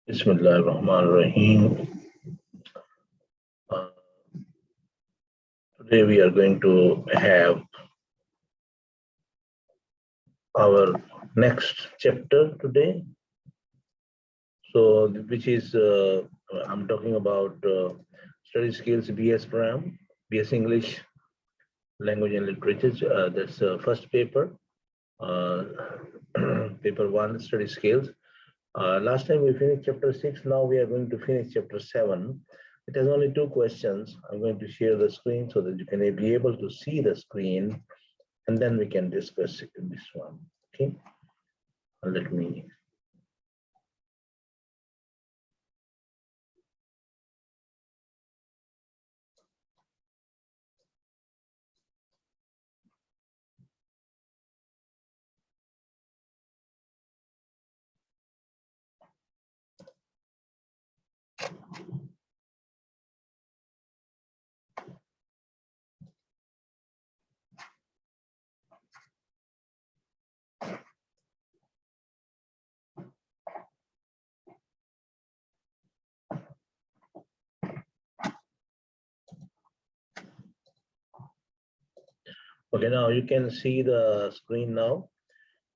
Bismillahirrahmanirrahim. Uh, Today we are going to have our next chapter today. So, which is I'm talking about study skills BS program, BS English, language and literature. That's first paper, uh, paper one, study skills. Last time we finished chapter 6. Now we are going to finish chapter 7. It has only 2 questions. I'm going to share the screen so that you can be able to see the screen, and then we can discuss this one. Okay. Let me. Okay, now you can see the screen now,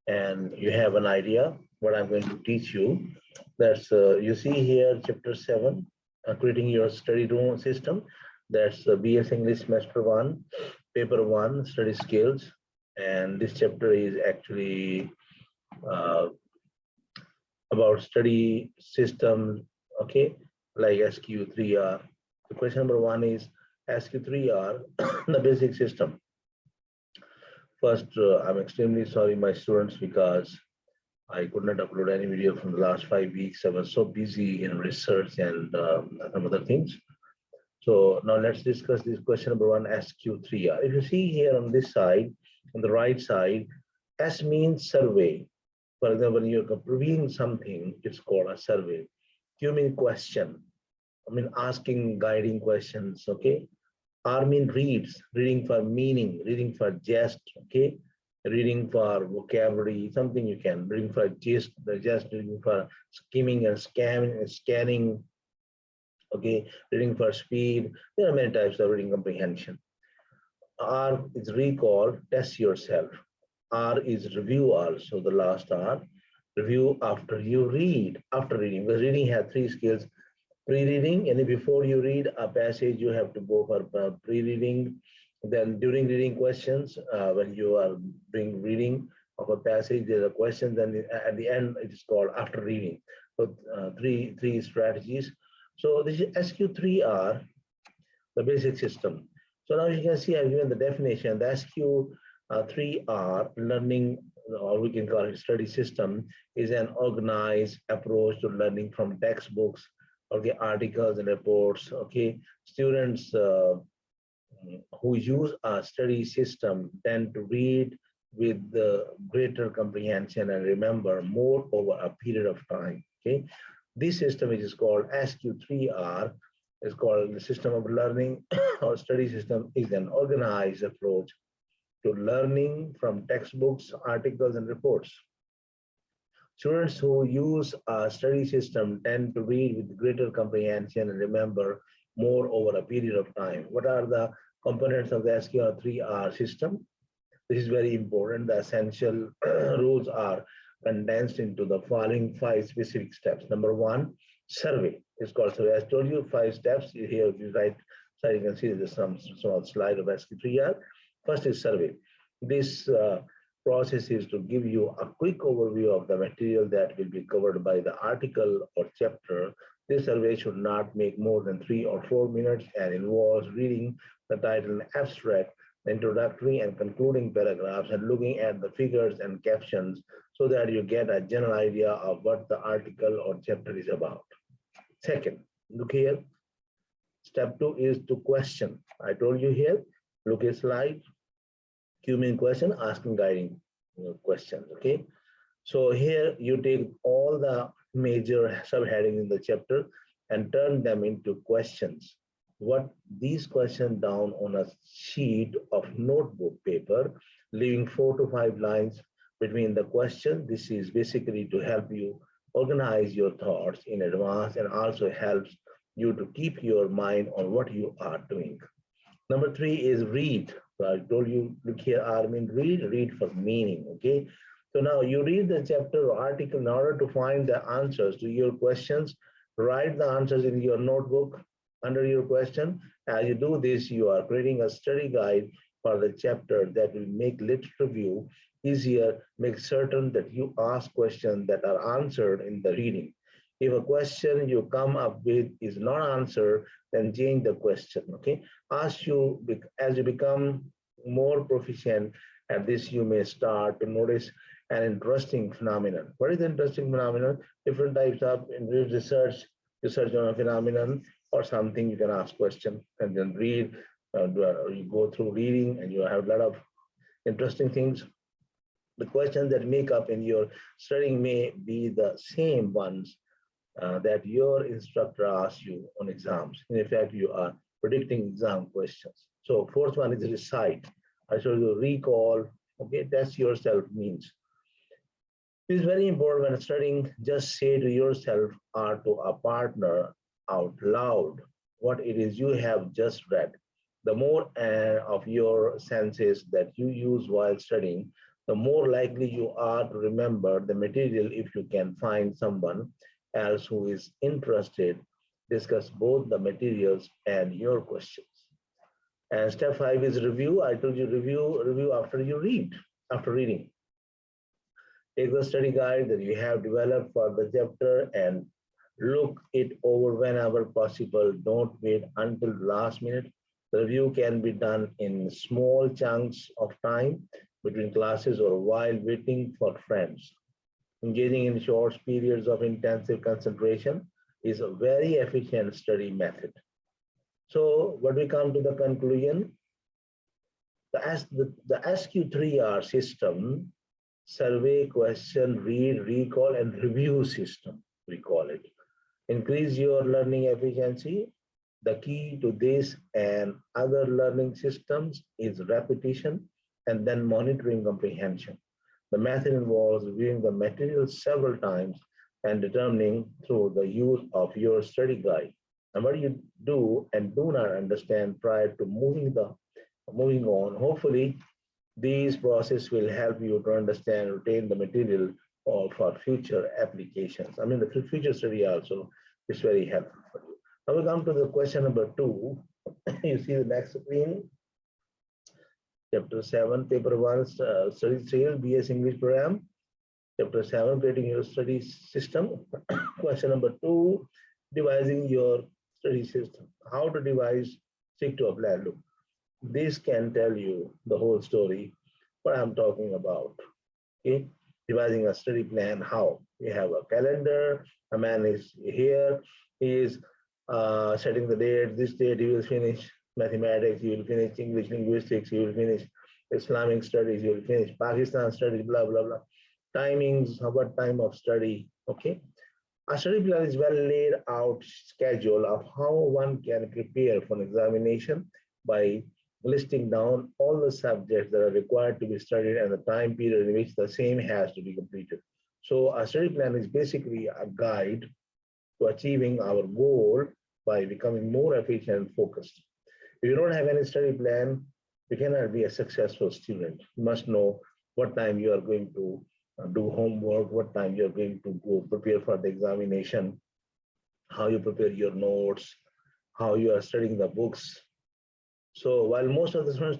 and you have an idea what I'm going to teach you. That's you see here chapter 7, creating your study room system. That's BS English semester 1, paper 1, study skills, and this chapter is actually uh, about study system. Okay, like SQ3R. The question number 1 is SQ3R, the basic system. First, I'm extremely sorry, my students, because I could not upload any video from the last 5 weeks. I was so busy in research and some other things. So now let's discuss this question number 1, SQ3R. If you see here on this side, on the right side, S means survey. For example, when you're reviewing something, it's called a survey. Q means question. I mean asking guiding questions, okay? R mean reads, reading for meaning, reading for jest, okay? Reading for vocabulary, something you can, reading for gist, just reading for skimming and scanning, okay? Reading for speed. There are many types of reading comprehension. R is recall, test yourself. R is review also, the last R. Review after you read, after reading, because reading has 3 skills. Pre-reading, and before you read a passage, you have to go for pre-reading. Then during reading questions, when you are doing reading of a passage, there's a question. Then at the end, it is called after reading. So three strategies. So this is SQ3R, the basic system. So now you can see I've given the definition. The SQ3R learning, or we can call it study system, is an organized approach to learning from textbooks, okay, articles and reports. Okay, students who use a study system tend to read with the greater comprehension and remember more over a period of time. Okay, this system, which is called SQ3R, is called the system of learning or study system, is an organized approach to learning from textbooks, articles, and reports. Students who use a study system tend to read with greater comprehension and remember more over a period of time. What are the components of the SQ3R system? This is very important. The essential rules are condensed into the following 5 specific steps. Number 1, survey. It's called survey. I told you 5 steps. Here, if you write, so you can see there's some small slide of SQ3R. First is survey. This process is to give you a quick overview of the material that will be covered by the article or chapter. This survey should not make more than 3 or 4 minutes and involves reading the title and abstract, the introductory and concluding paragraphs, and looking at the figures and captions so that you get a general idea of what the article or chapter is about. Second, look here. Step 2 is to question. I told you here, look at slide. Q mean question, asking guiding questions, okay? So here you take all the major subheadings in the chapter and turn them into questions. What these questions down on a sheet of notebook paper, leaving 4 to 5 lines between the question. This is basically to help you organize your thoughts in advance and also helps you to keep your mind on what you are doing. Number three is read. So I told you, look here, Armin, read for meaning, okay? So now you read the chapter or article in order to find the answers to your questions. Write the answers in your notebook under your question. As you do this, you are creating a study guide for the chapter that will make literature review easier, make certain that you ask questions that are answered in the reading. If a question you come up with is not answered, then change the question, okay? As you become more proficient at this, you may start to notice an interesting phenomenon. What is the interesting phenomenon? Different types of research, research on a phenomenon or something, you can ask question and then read. You go through reading and you have a lot of interesting things. The questions that make up in your studying may be the same ones that your instructor asks you on exams. In effect, you are predicting exam questions. So fourth one is recite. I showed you recall, okay, test yourself means. It is very important when studying, just say to yourself or to a partner out loud what it is you have just read. The more of your senses that you use while studying, the more likely you are to remember the material if you can find someone else who is interested. Discuss both the materials and your questions. And step 5 is review. I told you review after you read, after reading. Take the study guide that you have developed for the chapter and look it over whenever possible. Don't wait until the last minute. The review can be done in small chunks of time between classes or while waiting for friends. Engaging in short periods of intensive concentration is a very efficient study method. So when we come to the conclusion, the SQ3R system, survey, question, read, recall, and review system, we call it, increase your learning efficiency. The key to this and other learning systems is repetition and then monitoring comprehension. The method involves reviewing the material several times and determining through the use of your study guide and what you do and do not understand prior to moving on. Hopefully, these processes will help you to understand, retain the material for future applications. I mean, the future study also is very helpful for you. Now we come to the question number 2. You see the next screen. Chapter 7, paper 1, study sales, BS English program. Chapter 7, creating your study system. Question number 2, devising your study system. How to devise, stick to a plan. Look, this can tell you the whole story, what I'm talking about. Okay, devising a study plan. How? We have a calendar. A man is here. He is setting the date. This date he will finish mathematics. He will finish English linguistics. He will finish Islamic studies. He will finish Pakistan studies. Blah blah blah. Timings. What time of study? Okay. A study plan is well laid out schedule of how one can prepare for an examination by listing down all the subjects that are required to be studied and the time period in which the same has to be completed. So a study plan is basically a guide to achieving our goal by becoming more efficient and focused. If you don't have any study plan, you cannot be a successful student. You must know what time you are going to do homework, what time you are going to go prepare for the examination, how you prepare your notes, how you are studying the books. So while most of the students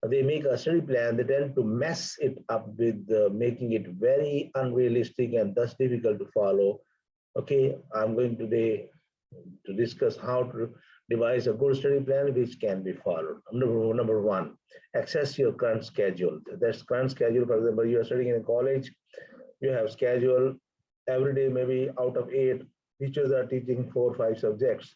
they make a study plan, they tend to mess it up with making it very unrealistic and thus difficult to follow. Okay, I'm going today to discuss how to devise a good study plan which can be followed. Number 1, access your current schedule. That's current schedule. For example, you are studying in a college, you have schedule every day, maybe out of 8, teachers are teaching 4 or 5 subjects.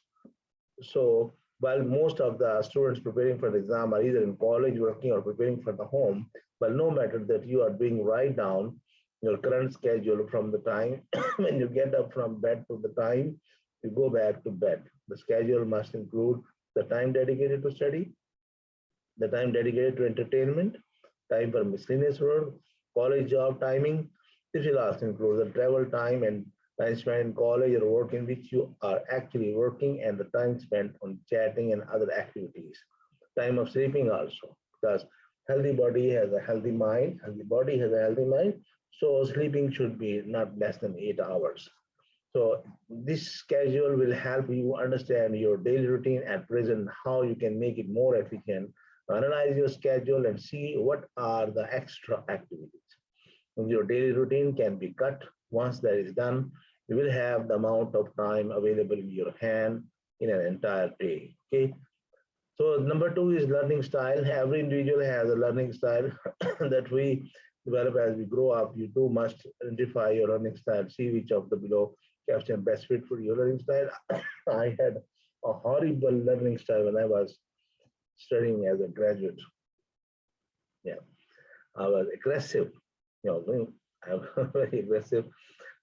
So while most of the students preparing for the exam are either in college working or preparing for the home, but no matter that you are doing, write down your current schedule from the time when you get up from bed to the time you go back to bed. The schedule must include the time dedicated to study, the time dedicated to entertainment, time for miscellaneous work, college job timing. This will also include the travel time and time spent in college or work in which you are actually working, and the time spent on chatting and other activities. Time of sleeping also, because healthy body has a healthy mind, healthy body has a healthy mind. So sleeping should be not less than 8 hours. So this schedule will help you understand your daily routine at present, how you can make it more efficient. Analyze your schedule and see what are the extra activities. And your daily routine can be cut. Once that is done, you will have the amount of time available in your hand in an entire day. Okay. So number two is learning style. Every individual has a learning style that we develop as we grow up. You too must identify your learning style. See which of the below caption best fit for your learning style. I had a horrible learning style when I was studying as a graduate. Yeah, I was aggressive. I was very aggressive.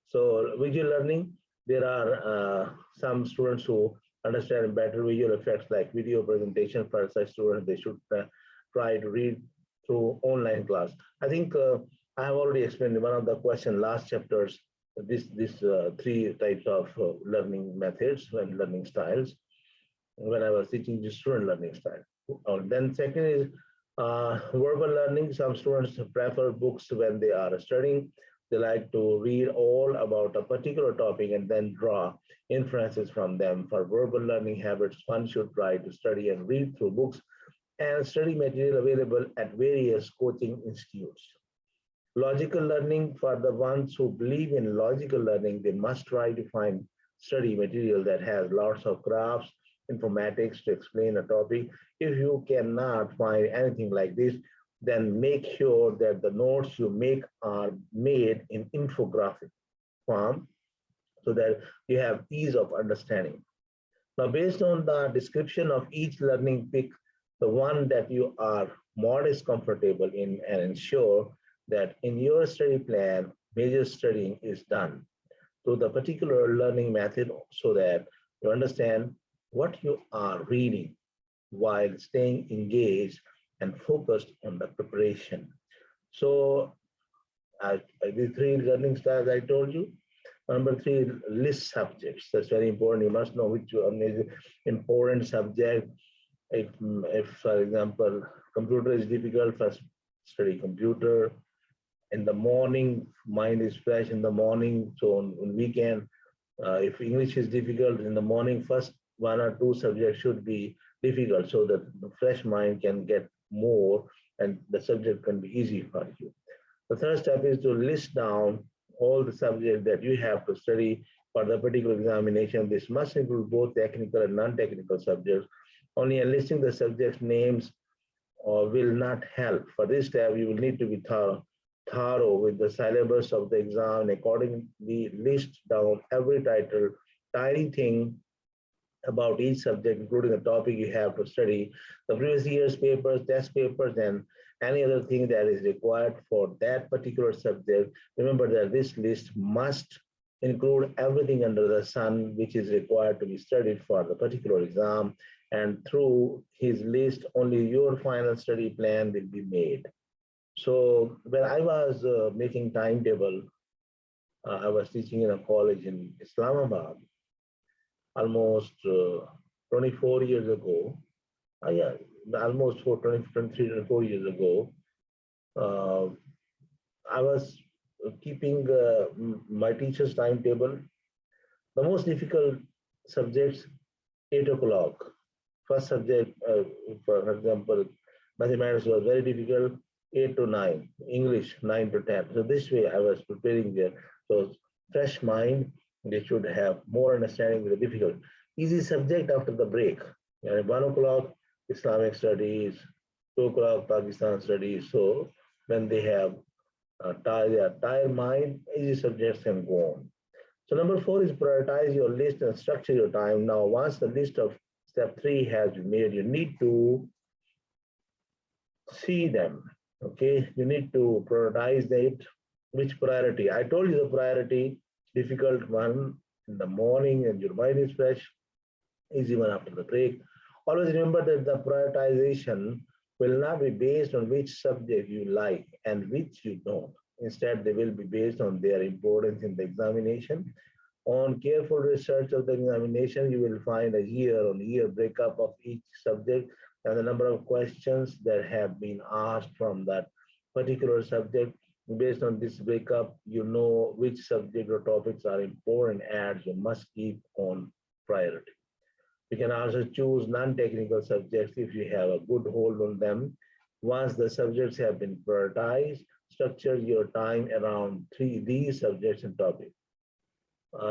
So visual learning, there are some students who understand better visual effects like video presentation. For such students, they should try to read through online class. I think I have already explained one of the question last chapters, this three types of learning methods and learning styles when I was teaching the student learning style. Then second is verbal learning. Some students prefer books when they are studying. They like to read all about a particular topic and then draw inferences from them. For verbal learning habits, one should try to study and read through books and study material available at various coaching institutes. Logical learning, for the ones who believe in logical learning, they must try to find study material that has lots of graphs, informatics to explain a topic. If you cannot find anything like this, then make sure that the notes you make are made in infographic form so that you have ease of understanding. Now, based on the description of each learning, pick the one that you are most comfortable in and ensure that in your study plan, major studying is done to the particular learning method so that you understand what you are reading while staying engaged and focused on the preparation. So the three learning styles I told you. Number three, list subjects. That's very important. You must know which one is important subject. If for example, computer is difficult, first study computer. In the morning, mind is fresh in the morning. So on weekend, if English is difficult in the morning, first one or two subjects should be difficult so that the fresh mind can get more and the subject can be easy for you. The third step is to list down all the subjects that you have to study for the particular examination. This must include both technical and non-technical subjects. Only enlisting the subjects' names will not help. For this step, you will need to be thorough with the syllabus of the exam and accordingly list down every title, tiny thing about each subject, including the topic you have to study, the previous year's papers, test papers, and any other thing that is required for that particular subject. Remember that this list must include everything under the sun which is required to be studied for the particular exam, and through his list, only your final study plan will be made. So when I was making timetable, I was teaching in a college in Islamabad almost 24 years ago. Yeah, almost 23, 24 years ago. I was keeping my teacher's timetable. The most difficult subjects, 8 o'clock. First subject, for example, mathematics was very difficult, 8 to 9. English, 9 to 10. So this way I was preparing there. So fresh mind, they should have more understanding with the difficult. Easy subject after the break. 1 o'clock, Islamic studies, 2 o'clock, Pakistan studies. So when they have tired mind, easy subjects can go on. So number 4 is prioritize your list and structure your time. Now, once the list of step 3 has been made, you need to see them. Okay, you need to prioritize it. Which priority? I told you the priority, difficult one in the morning and your mind is fresh, easy one after the break. Always remember that the prioritization will not be based on which subject you like and which you don't. Instead, they will be based on their importance in the examination. On careful research of the examination, you will find a year-on-year breakup of each subject and the number of questions that have been asked from that particular subject. Based on this breakup, you know which subject or topics are important and you must keep on priority. You can also choose non-technical subjects if you have a good hold on them. Once the subjects have been prioritized, structure your time around these subjects and topics.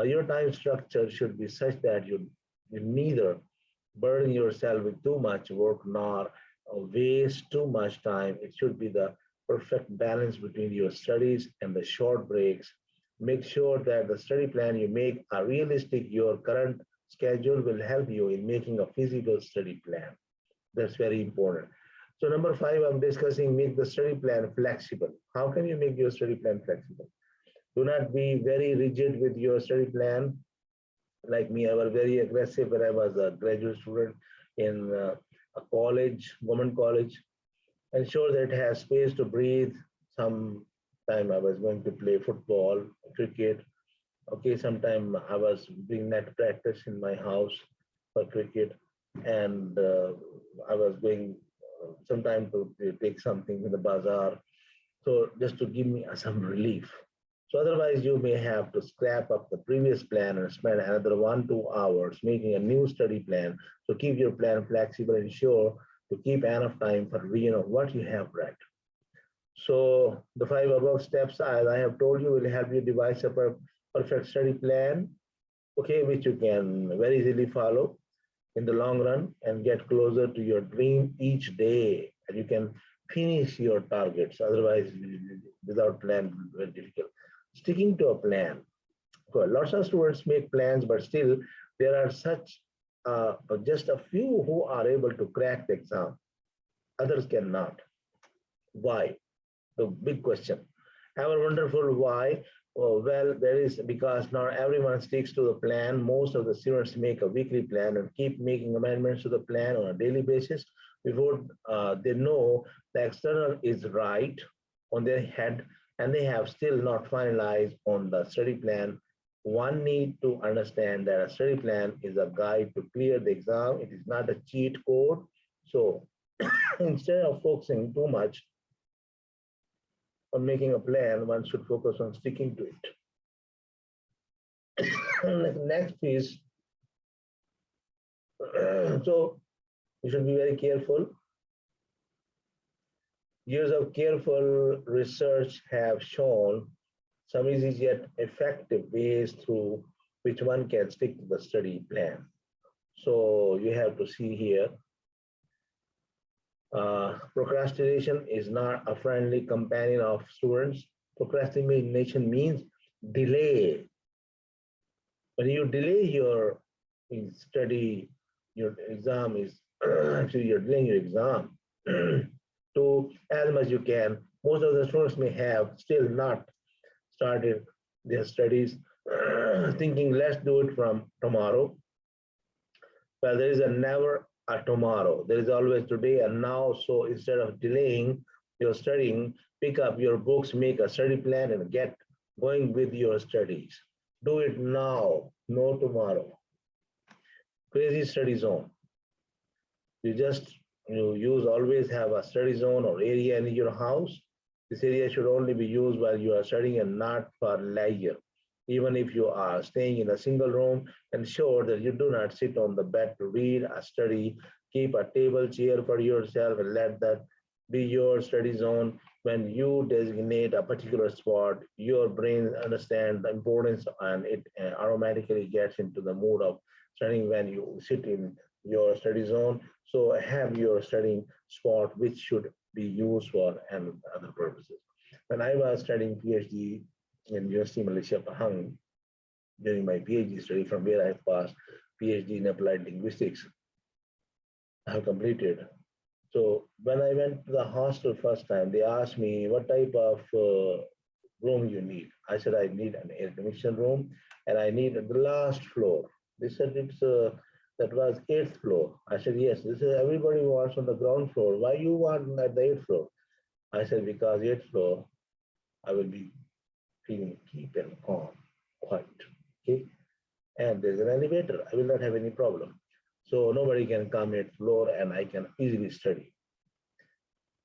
Your time structure should be such that you neither burden yourself with too much work nor waste too much time. It should be the perfect balance between your studies and the short breaks. Make sure that the study plan you make are realistic. Your current schedule will help you in making a feasible study plan. That's very important. So number 5, I'm discussing make the study plan flexible. How can you make your study plan flexible? Do not be very rigid with your study plan. Like me, I was very aggressive when I was a graduate student in a college, government college. Ensure that it has space to breathe. Some time I was going to play football, cricket. Okay, sometime I was doing net practice in my house for cricket, and I was going sometime to take something in the bazaar. So just to give me some relief. So otherwise, you may have to scrap up the previous plan and spend another 1-2 hours making a new study plan. So keep your plan flexible, ensure to keep enough time for revision of what you have read. So the 5 above steps, as I have told you, will help you devise a perfect study plan, okay, which you can very easily follow in the long run and get closer to your dream each day. And you can finish your targets. Otherwise, without plan, very difficult. Sticking to a plan. Well, lots of students make plans, but still there are such just a few who are able to crack the exam. Others cannot. Why? The big question. Have a wonderful why. Oh, well, there is because not everyone sticks to the plan. Most of the students make a weekly plan and keep making amendments to the plan on a daily basis before they know the external is right on their head and they have still not finalized on the study plan. One need to understand that a study plan is a guide to clear the exam. It is not a cheat code. So instead of focusing too much on making a plan, one should focus on sticking to it. Next is, so you should be very careful. Years of careful research have shown some easy yet effective ways through which one can stick to the study plan. So you have to see here, procrastination is not a friendly companion of students. Procrastination means delay. When you delay your study, your exam is actually you're delaying your exam to as much you can. Most of the students may have still not started their studies, thinking let's do it from tomorrow. But there is a never a tomorrow. There is always today and now. So instead of delaying your studying, pick up your books, make a study plan, and get going with your studies. Do it now, no tomorrow. Crazy study zone. You always have a study zone or area in your house. This area should only be used while you are studying and not for leisure. Even if you are staying in a single room, ensure that you do not sit on the bed to read or study. Keep a table chair for yourself and let that be your study zone. When you designate a particular spot, your brain understands the importance and it automatically gets into the mood of studying when you sit in your study zone. So have your studying spot, which should be used for and other purposes. When I was studying PhD in University Malaysia Pahang during my PhD study, from where I passed PhD in applied linguistics, I have completed. So when I went to the hostel first time, they asked me what type of room you need. I said I need an air conditioned room and I need the last floor. They said it's that was 8th floor. I said yes. This is everybody wants on the ground floor. Why you want at the 8th floor? I said because 8th floor I will be feeling keep and calm, quiet. Okay. And there's an elevator. I will not have any problem. So nobody can come at floor and I can easily study.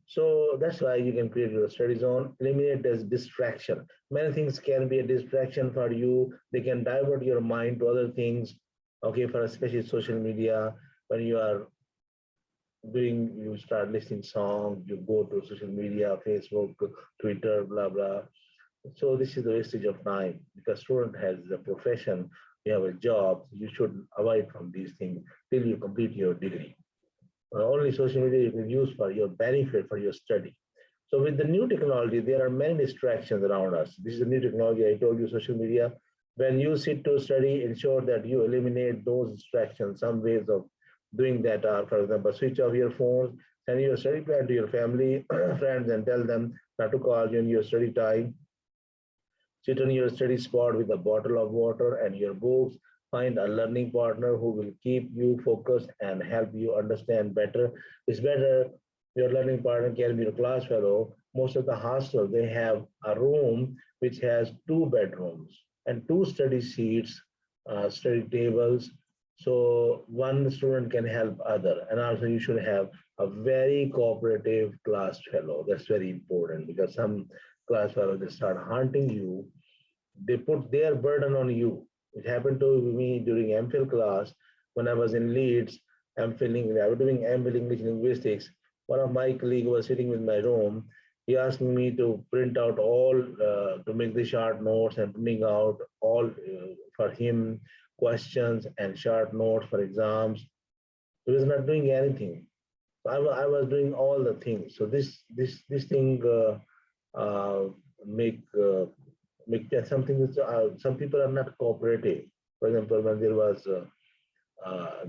So that's why you can create your study zone, eliminate this distraction. Many things can be a distraction for you. They can divert your mind to other things. Okay, for especially social media, when you are doing, you start listening songs, you go to social media, Facebook, Twitter, blah, blah. So this is the wastage of time because student has a profession, you have a job, you should avoid from these things till you complete your degree. Only social media you can use for your benefit for your study. So with the new technology, there are many distractions around us. This is a new technology. I told you social media. When you sit to study, ensure that you eliminate those distractions. Some ways of doing that are, for example, switch off your phones, send your study plan to your family, friends, and tell them not to call you in your study time. Sit on your study spot with a bottle of water and your books. Find a learning partner who will keep you focused and help you understand better. It's better your learning partner can be your class fellow. Most of the hostels, they have a room which has two bedrooms and two study seats, study tables. So one student can help other. And also you should have a very cooperative class fellow. That's very important because some class fellows, they start haunting you, they put their burden on you. It happened to me during MPhil class when I was in Leeds. I was doing MPhil English Linguistics. One of my colleagues was sitting in my room. He asked me to print out all, to make the short notes and printing out all for him questions and short notes for exams. He was not doing anything. I was doing all the things. So this thing make make that something which some people are not cooperative. For example, when there was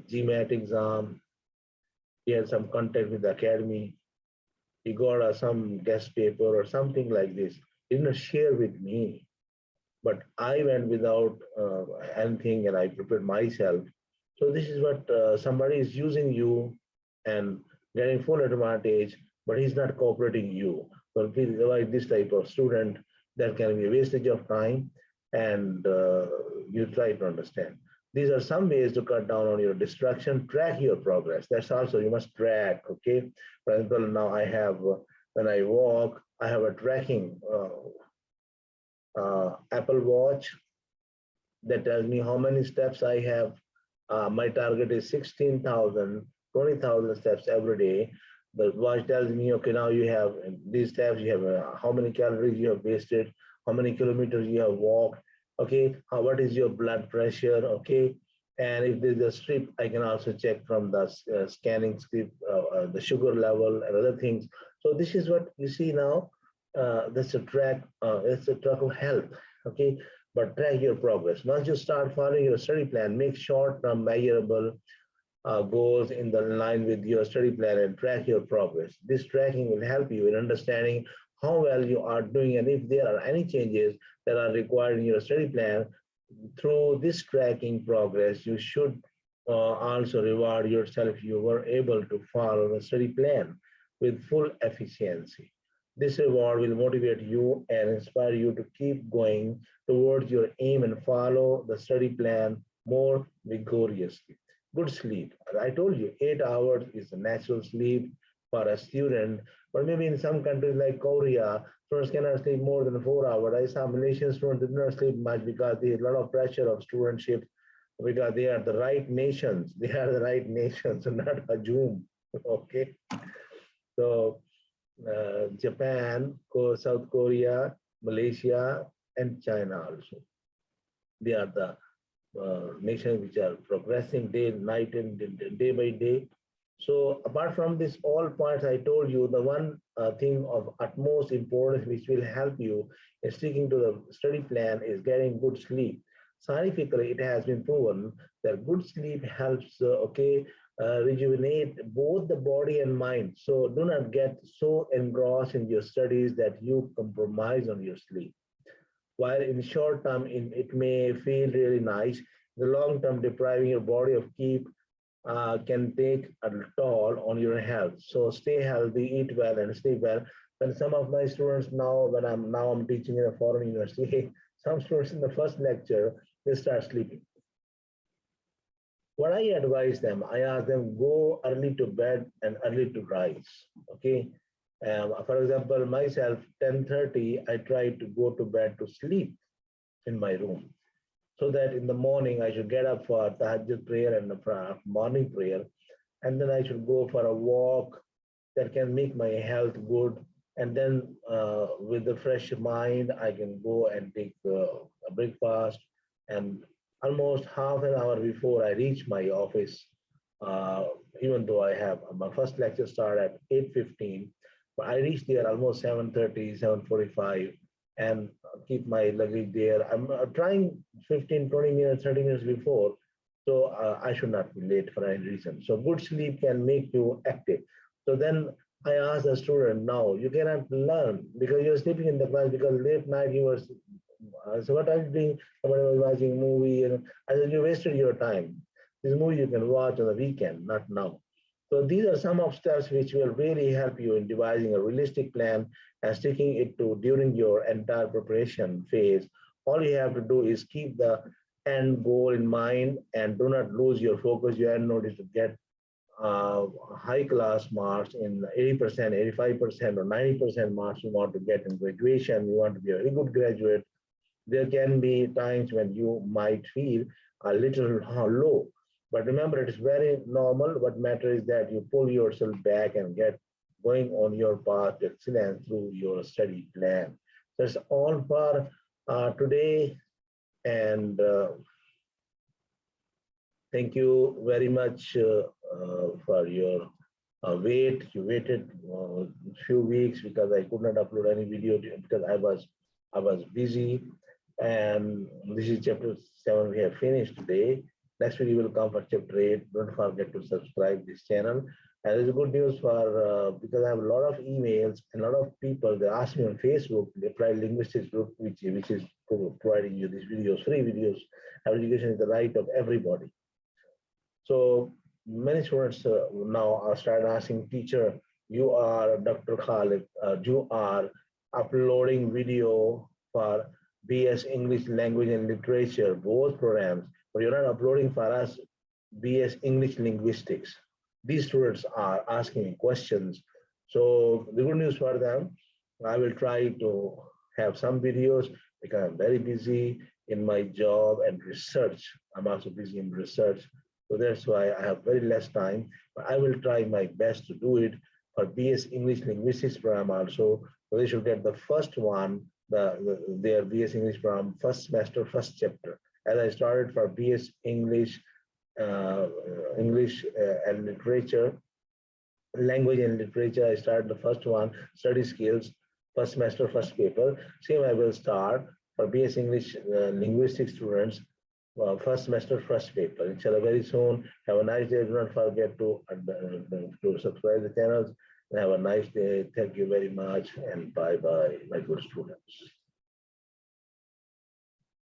GMAT exam, he had some contact with the academy. He got some guest paper or something like this. He did not share with me, but I went without anything and I prepared myself. So this is what somebody is using you and getting full advantage, but he's not cooperating you. So please avoid this type of student. That can be a wastage of time, and you try to understand. These are some ways to cut down on your distraction. Track your progress. That's also, you must track, okay? For example, now I have, when I walk, I have a tracking Apple Watch that tells me how many steps I have. My target is 16,000, 20,000 steps every day. The watch tells me, okay, now you have these steps, you have how many calories you have wasted, how many kilometers you have walked, okay, what is your blood pressure, okay, and if there's a strip, I can also check from the scanning strip, the sugar level and other things. So this is what you see now. That's a track. It's a track of health, okay. But track your progress. Once you start following your study plan, make short-term measurable goals in the line with your study plan and track your progress. This tracking will help you in understanding how well you are doing and if there are any changes that are required in your study plan. Through this tracking progress, you should also reward yourself if you were able to follow the study plan with full efficiency. This reward will motivate you and inspire you to keep going towards your aim and follow the study plan more vigorously. Good sleep. As I told you, 8 hours is the natural sleep for a student, but maybe in some countries like Korea, students cannot sleep more than 4 hours. I saw Malaysian students did not sleep much because there's a lot of pressure of studentship because they are the right nations. They are the right nations, not a Zoom. Okay. So Japan, South Korea, Malaysia, and China also. They are the nations which are progressing day, night, and day by day. So apart from this, all points I told you, the one thing of utmost importance which will help you in sticking to the study plan is getting good sleep. Scientifically, it has been proven that good sleep helps, rejuvenate both the body and mind. So do not get so engrossed in your studies that you compromise on your sleep. While in short term, it may feel really nice, the long term depriving your body of keep can take a toll on your health. So stay healthy, eat well, and stay well. When some of my students now, when I'm teaching in a foreign university, some students in the first lecture, they start sleeping. What I advise them, I ask them, go early to bed and early to rise. Okay. For example, myself, 10:30, I try to go to bed to sleep in my room, so that in the morning I should get up for tahajjud prayer and the morning prayer, and then I should go for a walk that can make my health good. And then with the fresh mind, I can go and take a breakfast. And almost half an hour before I reach my office, uh, even though I have my first lecture start at 8:15, but I reach there almost 7:30, 7:45, and keep my luggage there. I'm trying 15, 20 minutes, 30 minutes before, so I should not be late for any reason. So good sleep can make you active. So then I asked the student, now you cannot learn because you're sleeping in the class because late night you were. So what are you doing? Somebody was watching a movie, and I said, you wasted your time. This movie you can watch on the weekend, not now. So these are some of steps which will really help you in devising a realistic plan and sticking it to during your entire preparation phase. All you have to do is keep the end goal in mind and do not lose your focus. Your end note is to get high class marks in 80%, 85%, or 90% marks you want to get in graduation. You want to be a very good graduate. There can be times when you might feel a little low, but remember, it is very normal. What matters is that you pull yourself back and get going on your path to excellence through your study plan. That's all for today, and thank you very much for your wait. You waited a few weeks because I could not upload any video because I was busy. And this is chapter 7 we have finished today. Next video will come for chapter 8. Don't forget to subscribe this channel. And there's good news for because I have a lot of emails and a lot of people they ask me on Facebook, the Applied Linguistics group, which is providing you these videos, free videos. Education is the right of everybody. So many students now are started asking, teacher, you are Dr. Khalid, you are uploading video for BS English Language and Literature, both programs, but you're not uploading for us BS English Linguistics. These students are asking me questions. So the good news for them, I will try to have some videos because I'm very busy in my job and research. I'm also busy in research. So that's why I have very less time, but I will try my best to do it for BS English Linguistics program also. So they should get the first one, their BS English program, first semester, first chapter. As I started for BS English, and Literature, Language and Literature, I started the first one, study skills, first semester, first paper. Same I will start for BS English Linguistics students, first semester, first paper. Inshallah, very soon. Have a nice day. Do not forget to subscribe the channels. And have a nice day. Thank you very much. And bye bye, my good students.